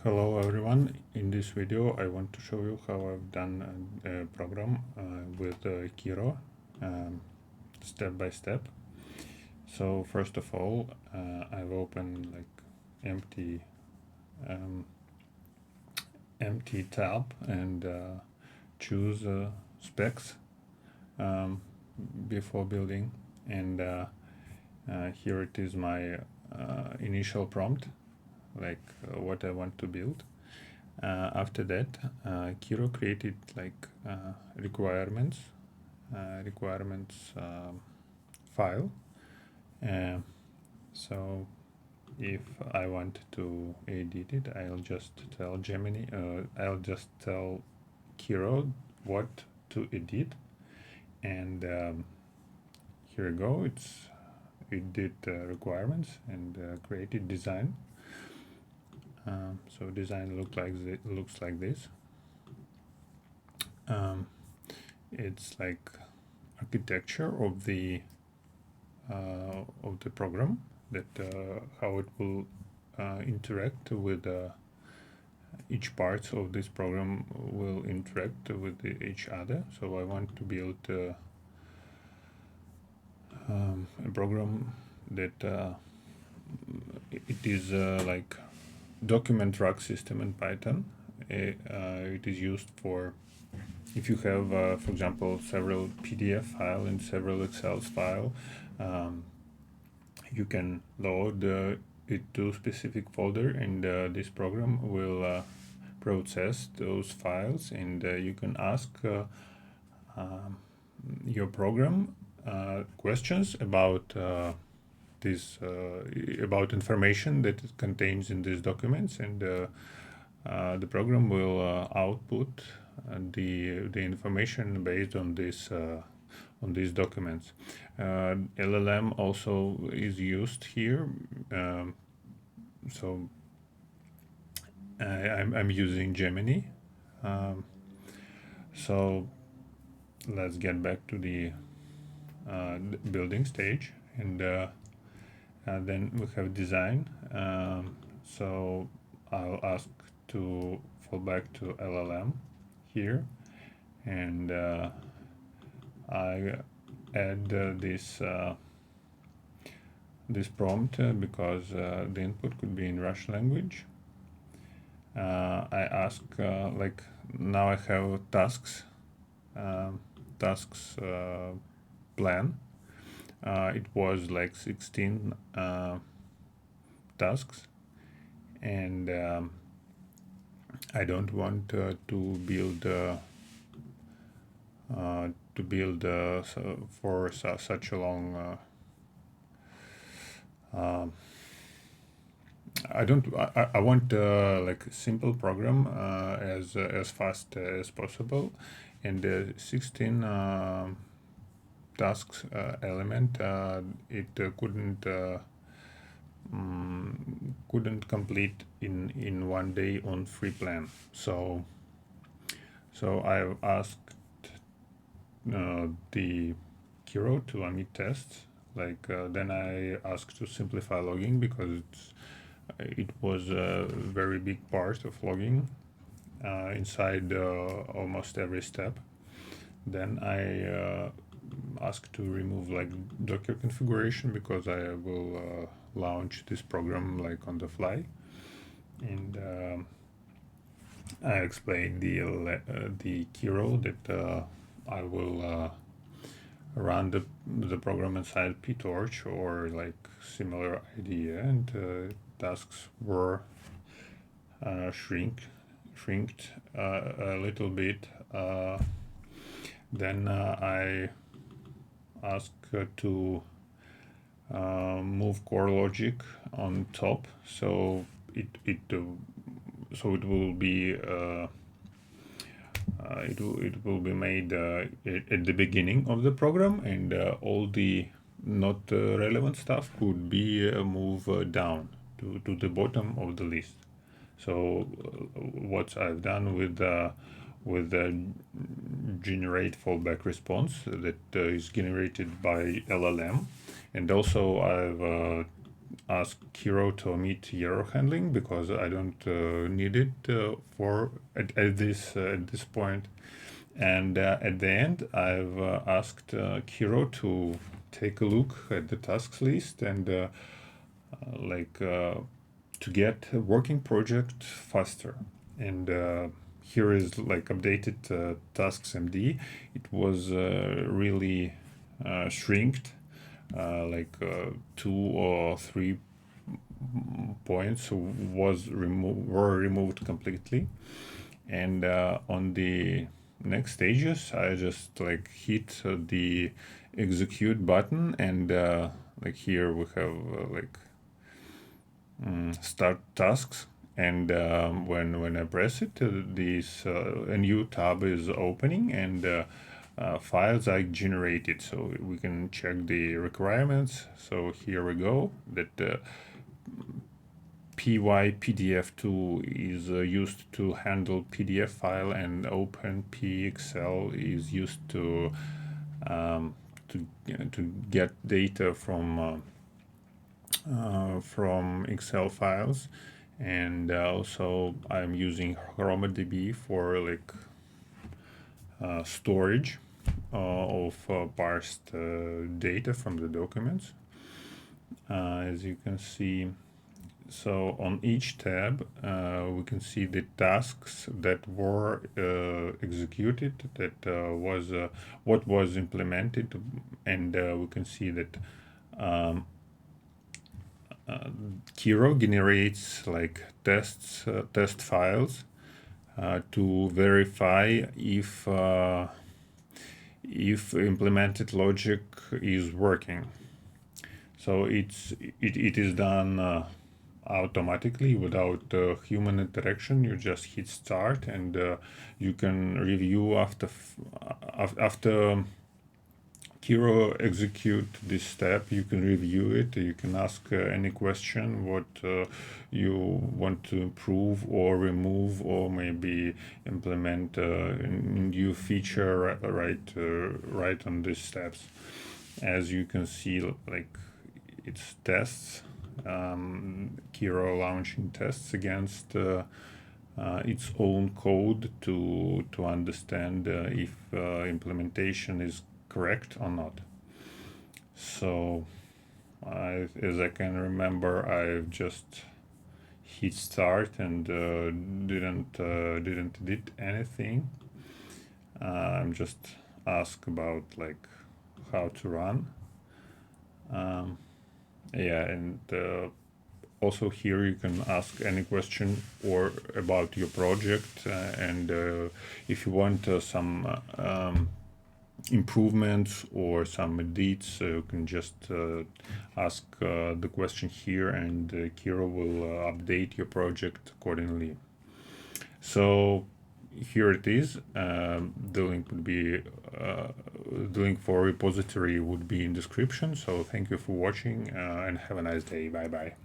Hello everyone, in this video I want to show you how I've done a program with Kiro step by step. So first of all I've opened empty tab and choose specs before building, and here it is my initial prompt, what I want to build. After that, Kiro created requirements file. So if I want to edit it, I'll just tell Gemini, I'll just tell Kiro what to edit, and here we go. It did requirements and created design. So design looks like this. It's like architecture of the program, that how it will interact with each part of this program will interact with each other. So I want to build a program that it is like document RAG system in Python. It is used for if you have, for example, several PDF file and several Excel file. You can load it to specific folder, and this program will process those files, and you can ask your program questions about about information that it contains in these documents, and the program will output the information based on these documents. LLM also is used here, so I'm using Gemini. So let's get back to the building stage, and then we have design. So I'll ask to fall back to LLM here, and I add this prompt because the input could be in Russian language. I ask now I have tasks plan. It was like 16 tasks, and I don't want to build for such a long. I want like a simple program as fast as possible, and the 16 tasks element it couldn't complete in one day on free plan. So I've asked the Kiro to emit tests. Then I asked to simplify logging, because it was a very big part of logging inside almost every step. Then I asked to remove Docker configuration, because I will launch this program on the fly, and I explained the Kiro that I will run the program inside PTorch or similar idea, and tasks were shrinked a little bit. Then I asked to move core logic on top, so it will be it will be made at the beginning of the program, and all the not relevant stuff could be moved down to the bottom of the list. So what I've done with the generate fallback response that is generated by LLM, and also I've ask Kiro to omit error handling because I don't need it at this point. And at the end, I've asked Kiro to take a look at the tasks list and to get a working project faster. And here is like updated tasks MD. It was really shrinked, 2 or 3 points were removed completely. And on the next stages, I just like hit the execute button, and like here we have start tasks. And when I press it, a new tab is opening, and files are generated, so we can check the requirements. So here we go, that PyPDF2 is used to handle PDF file, and OpenPXL is used to get data from Excel files. And also I'm using ChromaDB for storage of parsed data from the documents, as you can see. So on each tab, we can see the tasks that were executed, that was what was implemented, and we can see that Kiro generates like test files to verify if implemented logic is working. So it is done automatically without human interaction. You just hit start, and you can review after Kiro execute this step. You can review it. You can ask any question what you want to improve or remove, or maybe implement a new feature right on these steps. As you can see, like it's tests. Kiro launching tests against its own code to understand if implementation is correct or not. So as I can remember, I've just hit start and didn't did anything. I'm just asked about like how to run. Yeah, and also here you can ask any question or about your project, and if you want some improvements or some edits, you can just ask the question here, and Kiro will update your project accordingly. So here it is. The link would be the link for repository would be in description. So thank you for watching, and have a nice day. Bye bye.